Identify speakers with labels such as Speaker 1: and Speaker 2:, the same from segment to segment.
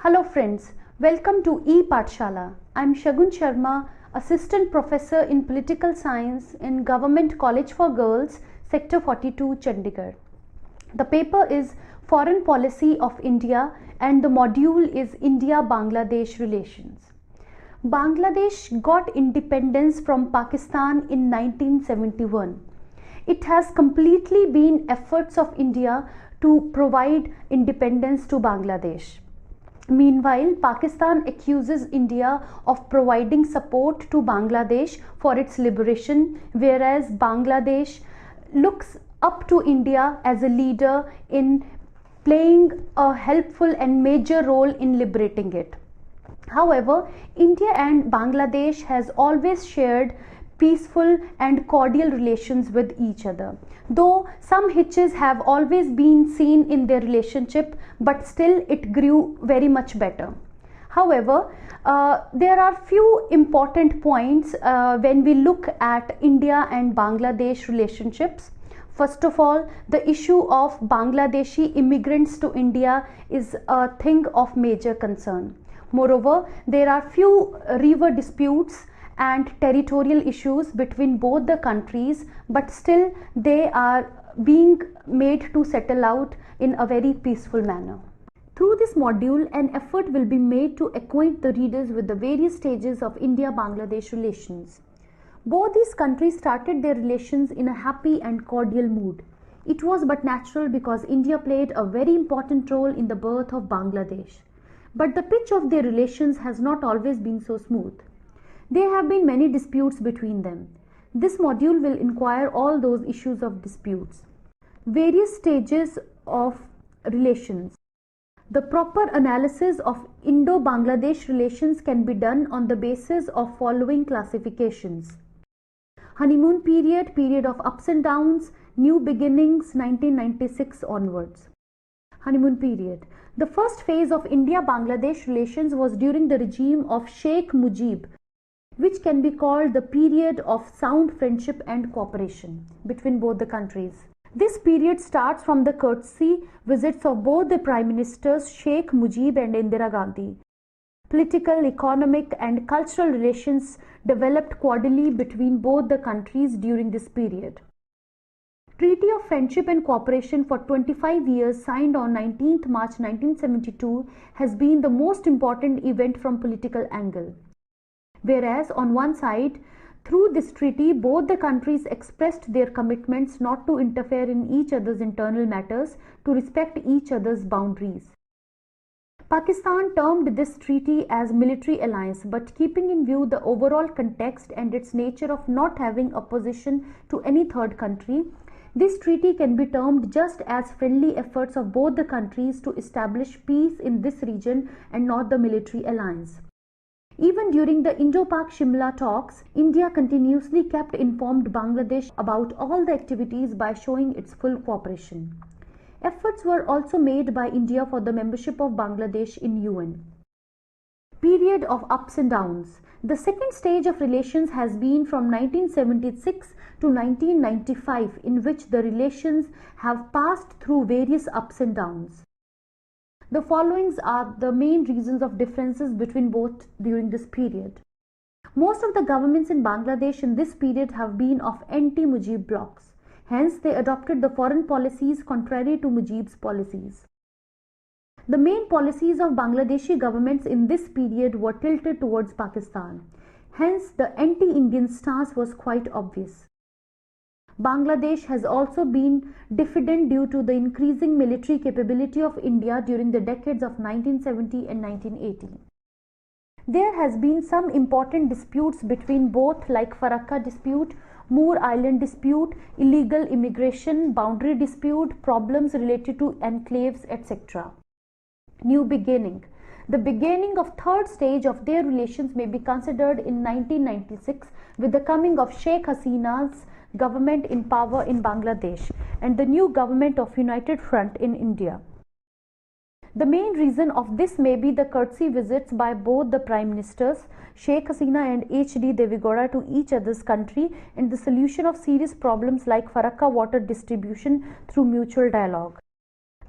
Speaker 1: Hello friends, welcome to E-Pathshala. I am Shagun Sharma, Assistant Professor in Political Science in Government College for Girls, Sector 42, Chandigarh. The paper is Foreign Policy of India and the module is India-Bangladesh Relations. Bangladesh got independence from Pakistan in 1971. It has completely been efforts of India to provide independence to Bangladesh. Meanwhile, Pakistan accuses India of providing support to Bangladesh for its liberation, whereas Bangladesh looks up to India as a leader in playing a helpful and major role in liberating it. However, India and Bangladesh has always shared peaceful and cordial relations with each other. Though some hitches have always been seen in their relationship, but still it grew very much better. However, there are few important points when we look at India and Bangladesh relationships. First of all, the issue of Bangladeshi immigrants to India is a thing of major concern. Moreover, there are few river disputes and territorial issues between both the countries, but still they are being made to settle out in a very peaceful manner. Through this module, an effort will be made to acquaint the readers with the various stages of India-Bangladesh relations. Both these countries started their relations in a happy and cordial mood. It was but natural because India played a very important role in the birth of Bangladesh. But the pitch of their relations has not always been so smooth. There have been many disputes between them. This module will inquire all those issues of disputes. Various stages of relations. The proper analysis of Indo-Bangladesh relations can be done on the basis of following classifications. Honeymoon period, period of ups and downs, new beginnings 1996 onwards. Honeymoon period. The first phase of India-Bangladesh relations was during the regime of Sheikh Mujib, which can be called the period of sound friendship and cooperation between both the countries. This period starts from the courtesy visits of both the Prime Ministers Sheikh Mujib and Indira Gandhi. Political, economic and cultural relations developed cordially between both the countries during this period. Treaty of Friendship and Cooperation for 25 years signed on 19th March 1972 has been the most important event from political angle. Whereas on one side, through this treaty, both the countries expressed their commitments not to interfere in each other's internal matters, to respect each other's boundaries. Pakistan termed this treaty as military alliance, but keeping in view the overall context and its nature of not having opposition to any third country, this treaty can be termed just as friendly efforts of both the countries to establish peace in this region and not the military alliance. Even during the Indo-Pak Shimla talks, India continuously kept informed Bangladesh about all the activities by showing its full cooperation. Efforts were also made by India for the membership of Bangladesh in UN. Period of ups and downs. The second stage of relations has been from 1976 to 1995, in which the relations have passed through various ups and downs. The followings are the main reasons of differences between both during this period. Most of the governments in Bangladesh in this period have been of anti-Mujib blocs. Hence, they adopted the foreign policies contrary to Mujib's policies. The main policies of Bangladeshi governments in this period were tilted towards Pakistan. Hence, the anti-Indian stance was quite obvious. Bangladesh has also been diffident due to the increasing military capability of India during the decades of 1970 and 1980. There has been some important disputes between both, like Farakka dispute, Moor Island dispute, illegal immigration, boundary dispute, problems related to enclaves, etc. New beginning. The beginning of third stage of their relations may be considered in 1996 with the coming of Sheikh Hasina's government in power in Bangladesh and the new government of United Front in India. The main reason of this may be the courtesy visits by both the Prime Ministers, Sheikh Hasina and H.D. Devigowda, to each other's country and the solution of serious problems like Farakka water distribution through mutual dialogue.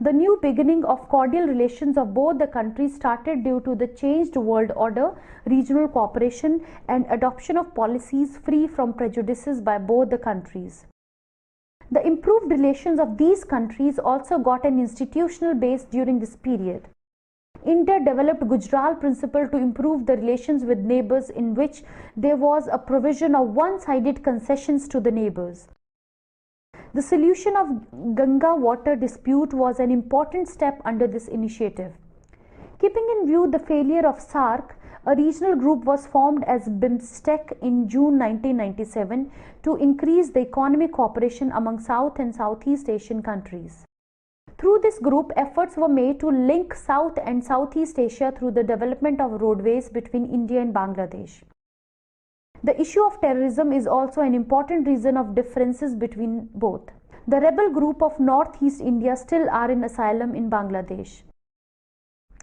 Speaker 1: The new beginning of cordial relations of both the countries started due to the changed world order, regional cooperation, and adoption of policies free from prejudices by both the countries. The improved relations of these countries also got an institutional base during this period. India developed Gujarat Principle to improve the relations with neighbors, in which there was a provision of one-sided concessions to the neighbors. The solution of Ganga water dispute was an important step under this initiative. Keeping in view the failure of SAARC, a regional group was formed as BIMSTEC in June 1997 to increase the economic cooperation among South and Southeast Asian countries. Through this group, efforts were made to link South and Southeast Asia through the development of roadways between India and Bangladesh. The issue of terrorism is also an important reason of differences between both. The rebel group of Northeast India still are in asylum in Bangladesh.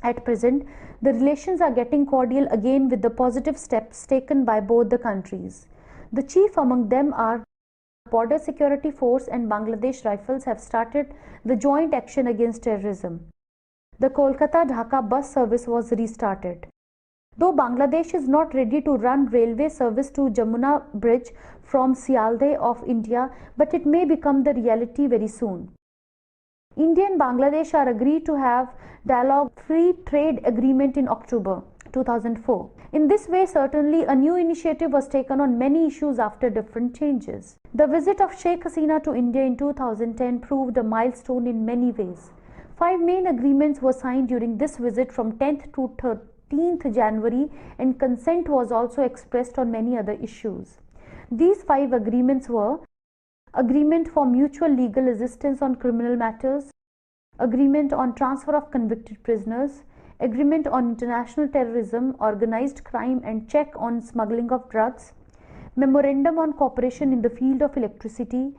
Speaker 1: At present, the relations are getting cordial again with the positive steps taken by both the countries. The chief among them are Border Security Force and Bangladesh Rifles have started the joint action against terrorism. The Kolkata-Dhaka bus service was restarted. Though Bangladesh is not ready to run railway service to Jamuna Bridge from Sialdah of India, but it may become the reality very soon. India and Bangladesh are agreed to have dialogue free trade agreement in October 2004. In this way, certainly a new initiative was taken on many issues after different changes. The visit of Sheikh Hasina to India in 2010 proved a milestone in many ways. 5 main agreements were signed during this visit from 10th to 13th January, and consent was also expressed on many other issues. These 5 agreements were: Agreement for mutual legal assistance on criminal matters, Agreement on transfer of convicted prisoners, Agreement on international terrorism, organized crime and check on smuggling of drugs, Memorandum on cooperation in the field of electricity,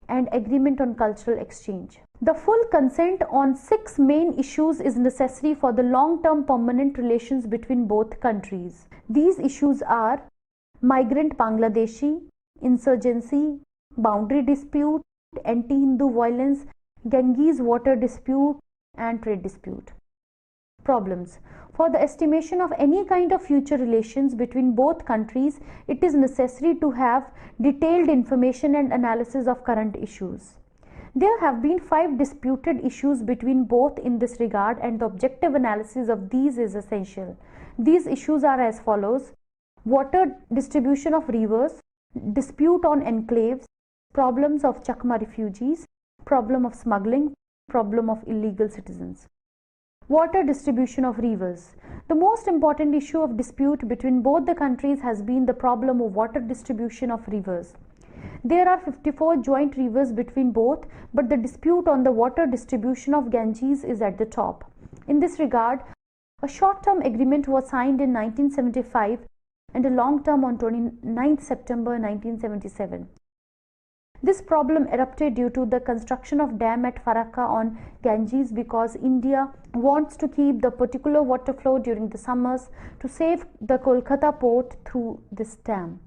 Speaker 1: and Agreement on cultural exchange. The full consent on 6 main issues is necessary for the long-term permanent relations between both countries. These issues are migrant Bangladeshi, insurgency, boundary dispute, anti-Hindu violence, Ganges water dispute, and trade dispute. Problems. For the estimation of any kind of future relations between both countries, it is necessary to have detailed information and analysis of current issues. There have been 5 disputed issues between both in this regard, and the objective analysis of these is essential. These issues are as follows: water distribution of rivers, dispute on enclaves, problems of Chakma refugees, problem of smuggling, problem of illegal citizens. Water distribution of rivers. The most important issue of dispute between both the countries has been the problem of water distribution of rivers. There are 54 joint rivers between both, but the dispute on the water distribution of Ganges is at the top. In this regard, a short-term agreement was signed in 1975 and a long-term on 29 September 1977. This problem erupted due to the construction of dam at Farakka on Ganges, because India wants to keep the particular water flow during the summers to save the Kolkata port through this dam.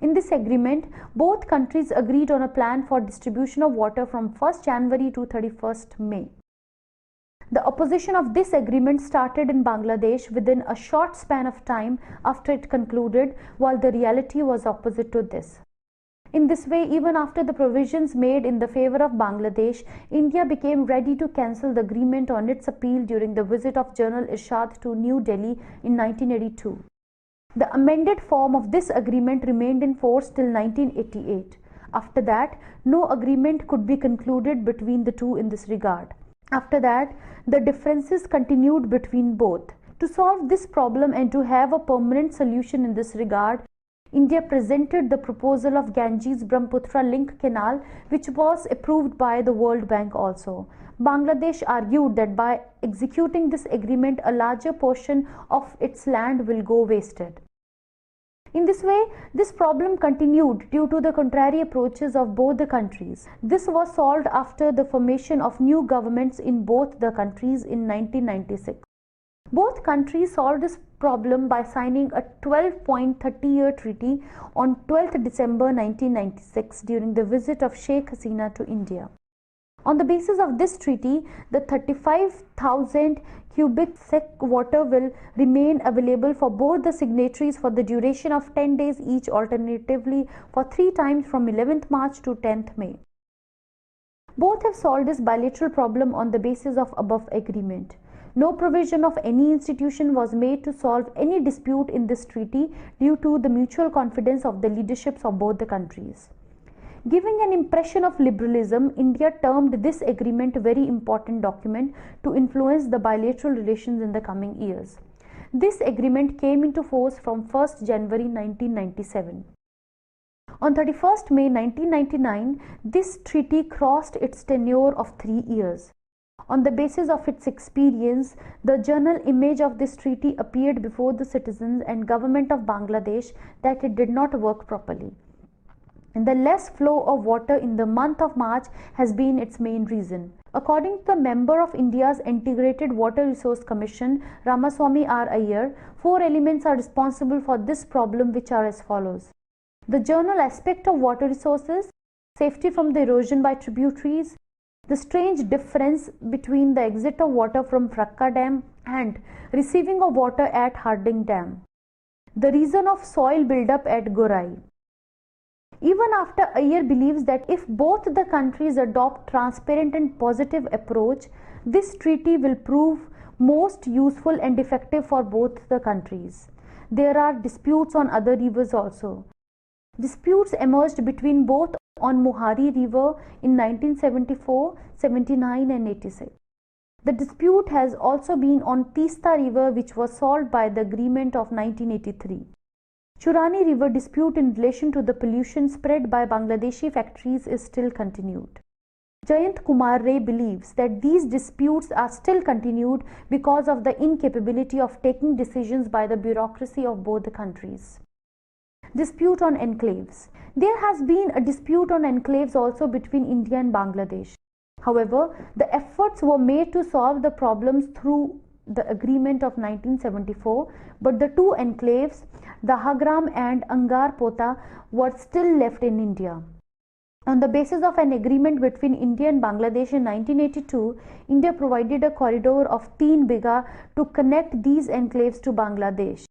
Speaker 1: In this agreement, both countries agreed on a plan for distribution of water from 1st January to 31st May. The opposition of this agreement started in Bangladesh within a short span of time after it concluded, while the reality was opposite to this. In this way, even after the provisions made in the favor of Bangladesh, India became ready to cancel the agreement on its appeal during the visit of General Irshad to New Delhi in 1982. The amended form of this agreement remained in force till 1988. After that, no agreement could be concluded between the two in this regard. After that, the differences continued between both. To solve this problem and to have a permanent solution in this regard, India presented the proposal of Ganges-Brahmaputra link canal, which was approved by the World Bank also. Bangladesh argued that by executing this agreement, a larger portion of its land will go wasted. In this way, this problem continued due to the contrary approaches of both the countries. This was solved after the formation of new governments in both the countries in 1996. Both countries solved this problem by signing a 12-point 30-year treaty on 12th December 1996 during the visit of Sheikh Hasina to India. On the basis of this treaty, the 35,000 cubic sec water will remain available for both the signatories for the duration of 10 days each, alternatively for 3 times from 11th March to 10th May. Both have solved this bilateral problem on the basis of above agreement. No provision of any institution was made to solve any dispute in this treaty due to the mutual confidence of the leaderships of both the countries. Giving an impression of liberalism, India termed this agreement a very important document to influence the bilateral relations in the coming years. This agreement came into force from 1st January 1997. On 31st May 1999, this treaty crossed its tenure of 3 years. On the basis of its experience, the journal image of this treaty appeared before the citizens and government of Bangladesh that it did not work properly. And the less flow of water in the month of March has been its main reason. According to the member of India's Integrated Water Resource Commission, Ramaswamy R. Iyer, 4 elements are responsible for this problem, which are as follows. The general aspect of water resources, safety from the erosion by tributaries, the strange difference between the exit of water from Frakka Dam and receiving of water at Harding Dam, the reason of soil buildup at Gorai. Even after Iyer believes that if both the countries adopt transparent and positive approach, this treaty will prove most useful and effective for both the countries. There are disputes on other rivers also. Disputes emerged between both on Mohari River in 1974, 79 and 86. The dispute has also been on Teesta River, which was solved by the agreement of 1983. Churani River dispute in relation to the pollution spread by Bangladeshi factories is still continued. Jayant Kumar Ray believes that these disputes are still continued because of the incapability of taking decisions by the bureaucracy of both the countries. Dispute on enclaves. There has been a dispute on enclaves also between India and Bangladesh. However, the efforts were made to solve the problems through the agreement of 1974, but the 2 enclaves, the Hagram and Angar Pota, were still left in India. On the basis of an agreement between India and Bangladesh in 1982, India provided a corridor of 3 Bigha to connect these enclaves to Bangladesh.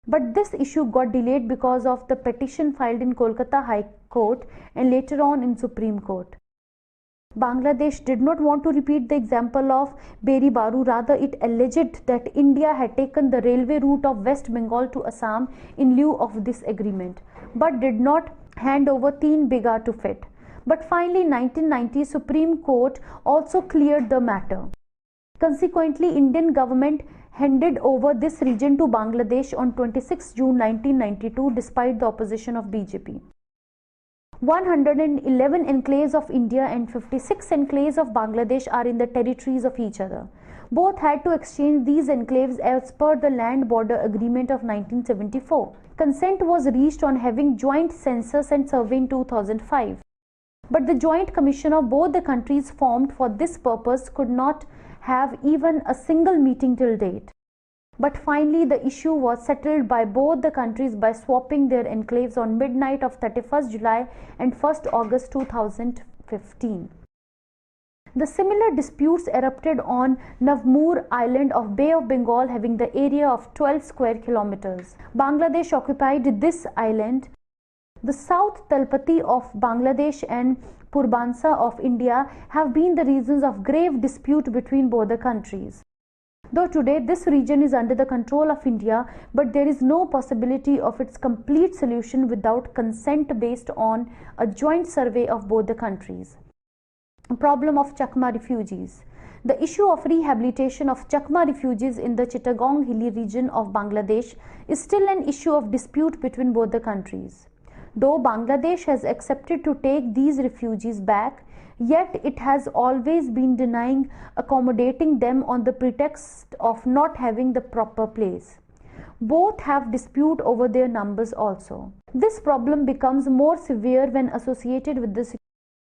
Speaker 1: But this issue got delayed because of the petition filed in Kolkata High Court and later on in Supreme Court. Bangladesh did not want to repeat the example of Beri Baru, rather it alleged that India had taken the railway route of West Bengal to Assam in lieu of this agreement, but did not hand over 3 Bigha to FIT. But finally, in 1990, Supreme Court also cleared the matter. Consequently, Indian government handed over this region to Bangladesh on 26 June 1992 despite the opposition of BJP. 111 enclaves of India and 56 enclaves of Bangladesh are in the territories of each other. Both had to exchange these enclaves as per the Land Border Agreement of 1974. Consent was reached on having joint census and survey in 2005. But the Joint Commission of both the countries formed for this purpose could not have even a single meeting till date. But finally, the issue was settled by both the countries by swapping their enclaves on midnight of 31st July and 1st August 2015. The similar disputes erupted on Navmur Island of Bay of Bengal, having the area of 12 square kilometers. Bangladesh occupied this island. The South Talpati of Bangladesh and Purbansa of India have been the reasons of grave dispute between both the countries. Though today this region is under the control of India, but there is no possibility of its complete solution without consent based on a joint survey of both the countries. Problem of Chakma refugees. The issue of rehabilitation of Chakma refugees in the Chittagong hilly region of Bangladesh is still an issue of dispute between both the countries. Though Bangladesh has accepted to take these refugees back, yet it has always been denying accommodating them on the pretext of not having the proper place. Both have dispute over their numbers also. This problem becomes more severe when associated with the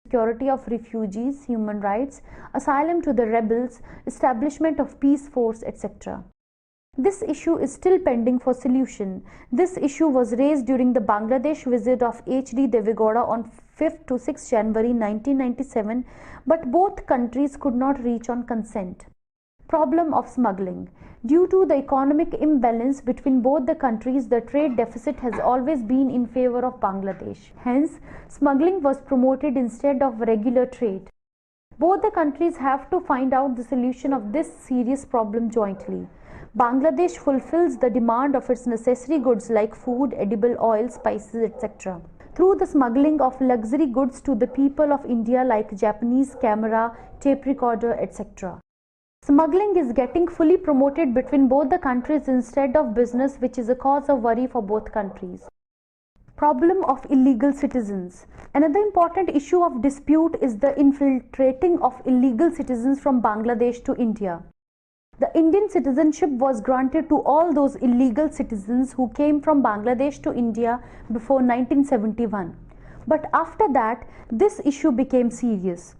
Speaker 1: security of refugees, human rights, asylum to the rebels, establishment of peace force, etc. This issue is still pending for solution. This issue was raised during the Bangladesh visit of H.D. Devegowda on 5th to 6th January 1997, but both countries could not reach on consent. Problem of smuggling. Due to the economic imbalance between both the countries, the trade deficit has always been in favor of Bangladesh. Hence, smuggling was promoted instead of regular trade. Both the countries have to find out the solution of this serious problem jointly. Bangladesh fulfills the demand of its necessary goods like food, edible oil, spices, etc. through the smuggling of luxury goods to the people of India like Japanese camera, tape recorder, etc. Smuggling is getting fully promoted between both the countries instead of business, which is a cause of worry for both countries. Problem of illegal citizens. Another important issue of dispute is the infiltrating of illegal citizens from Bangladesh to India. The Indian citizenship was granted to all those illegal citizens who came from Bangladesh to India before 1971. But after that, this issue became serious.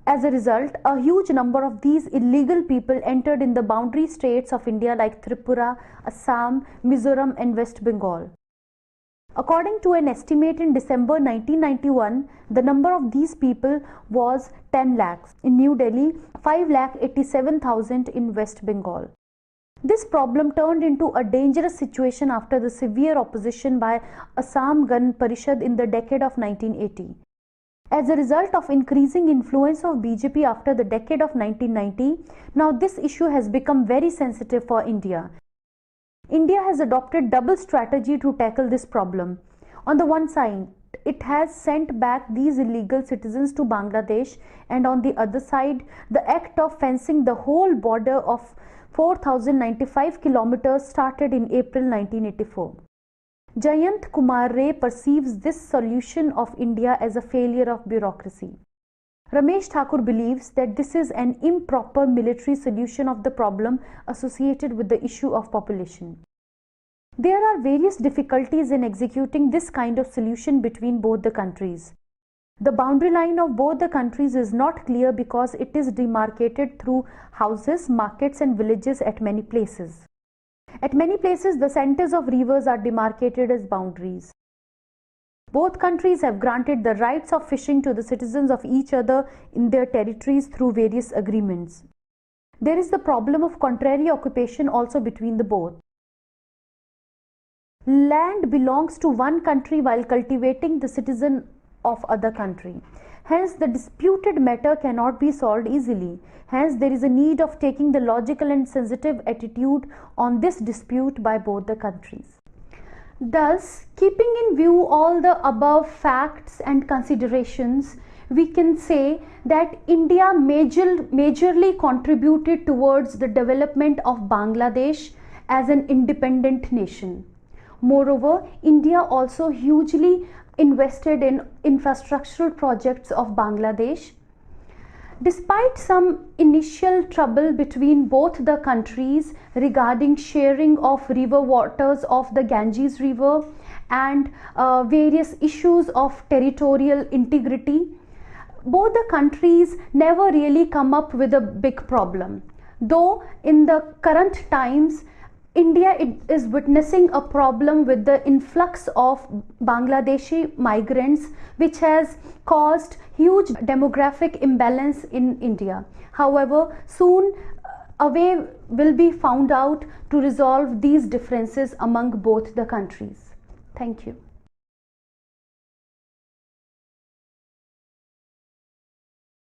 Speaker 1: As a result, a huge number of these illegal people entered in the boundary states of India like Tripura, Assam, Mizoram and West Bengal. According to an estimate in December 1991, the number of these people was 10 lakhs. In New Delhi, 5,87,000 in West Bengal. This problem turned into a dangerous situation after the severe opposition by Assam Gun Parishad in the decade of 1980. As a result of increasing influence of BJP after the decade of 1990, now this issue has become very sensitive for India. India has adopted double strategy to tackle this problem. On the one side, it has sent back these illegal citizens to Bangladesh, and on the other side, the act of fencing the whole border of 4,095 kilometers started in April 1984. Jayant Kumar Ray perceives this solution of India as a failure of bureaucracy. Ramesh Thakur believes that this is an improper military solution of the problem associated with the issue of population. There are various difficulties in executing this kind of solution between both the countries. The boundary line of both the countries is not clear because it is demarcated through houses, markets and villages at many places. At many places, the centers of rivers are demarcated as boundaries. Both countries have granted the rights of fishing to the citizens of each other in their territories through various agreements. There is the problem of contrary occupation also between the both. Land belongs to one country while cultivating the citizen of other country. Hence, the disputed matter cannot be solved easily. Hence, there is a need of taking the logical and sensitive attitude on this dispute by both the countries. Thus, keeping in view all the above facts and considerations, we can say that India majorly contributed towards the development of Bangladesh as an independent nation. Moreover, India also hugely invested in infrastructural projects of Bangladesh. Despite some initial trouble between both the countries regarding sharing of river waters of the Ganges River and various issues of territorial integrity, both the countries never really come up with a big problem. Though in the current times, India is witnessing a problem with the influx of Bangladeshi migrants, which has caused huge demographic imbalance in India. However, soon a way will be found out to resolve these differences among both the countries. Thank you.